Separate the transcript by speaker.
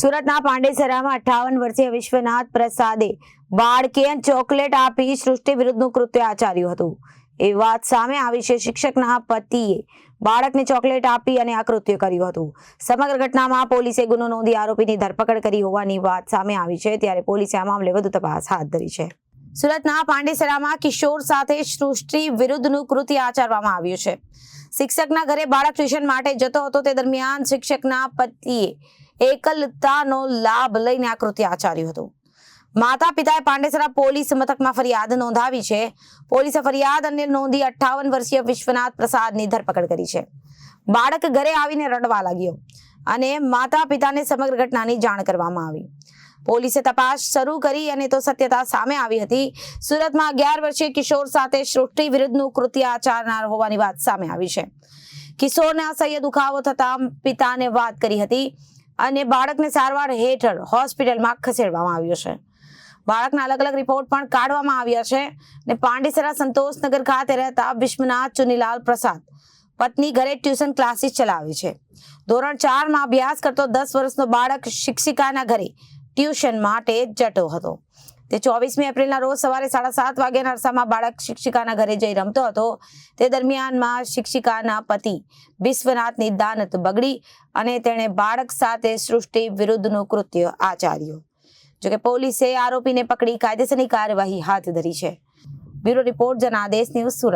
Speaker 1: સુરતના પાંડેસરામાં 58 વર્ષીય વિશ્વનાથ પ્રસાદે બાળકે ચોકલેટ આપી સૃષ્ટિ વિરુદ્ધનું કૃત્ય આચર્યું હતું. એ વાત સામે આવી છે. શિક્ષકના પતિએ બાળકને ચોકલેટ આપી અને આ કૃત્ય કર્યું હતું. સમગ્ર ઘટનામાં પોલીસે ગુનો નોંધી આરોપીની ધરપકડ કરી હોવાની વાત સામે આવી છે. ત્યારે પોલીસે આ મામલે વધુ તપાસ હાથ ધરી છે. સુરતના પાંડેસરામાં કિશોર સાથે સૃષ્ટિ વિરુદ્ધનું કૃત્ય આચરવામાં આવ્યું છે. શિક્ષકના ઘરે બાળક ટ્યુશન માટે જતો હતો તે દરમિયાન શિક્ષકના પતિએ એકલતાનો લાભ લઈને આ કૃત્ય આચર્યું હતું. માતા પિતાએ પાંડેસરા પોલીસ મથકમાં ફરિયાદ નોંધાવી છે. પોલીસે ફરિયાદ અને નોંધી 58 વર્ષીય વિશ્વનાથ પ્રસાદની ધરપકડ કરી છે. બાળક ઘરે આવીને રડવા લાગ્યો અને માતા પિતાને સમગ્ર ઘટનાની જાણ કરવામાં આવી. પોલીસે તપાસ શરૂ કરી અને તો સત્યતા સામે આવી હતી. સુરતમાં 11 વર્ષીય કિશોર સાથે સૃષ્ટિ વિરુદ્ધનું કૃત્ય આચરનાર હોવાની વાત સામે આવી છે. કિશોરને અસહ્ય દુખાવો થતા પિતાને વાત કરી હતી અને બાળકને સારવાર હેઠળ હોસ્પિટલમાં ખસેડવામાં આવ્યો છે. બાળકના અલગ અલગ રિપોર્ટ પણ કાઢવામાં આવ્યા છે. અને પાંડેસરા સંતોષનગર ખાતે રહેતા વિશ્વનાથ ચુનીલાલ પ્રસાદ પત્ની ઘરે ટ્યુશન ક્લાસીસ ચલાવે છે. ધોરણ 4 માં અભ્યાસ કરતો 10 વર્ષનો બાળક શિક્ષિકાના ઘરે ટ્યુશન માટે જતો હતો. તે 24મી એપ્રિલના રોજ સવારે 7:30 વાગ્યાના અરસામાં બાળક શિક્ષિકાના ઘરે જઈ રમતો હતો. તે દરમિયાનમાં શિક્ષિકાના પતિ વિશ્વનાથની દાનત બગડી અને તેણે બાળક સાથે સૃષ્ટિ વિરુદ્ધનું કૃત્ય આચર્યું. જોકે પોલીસે આરોપીને પકડી કાયદેસરની કાર્યવાહી હાથ ધરી છે. Bureau report Janadesh news Surat.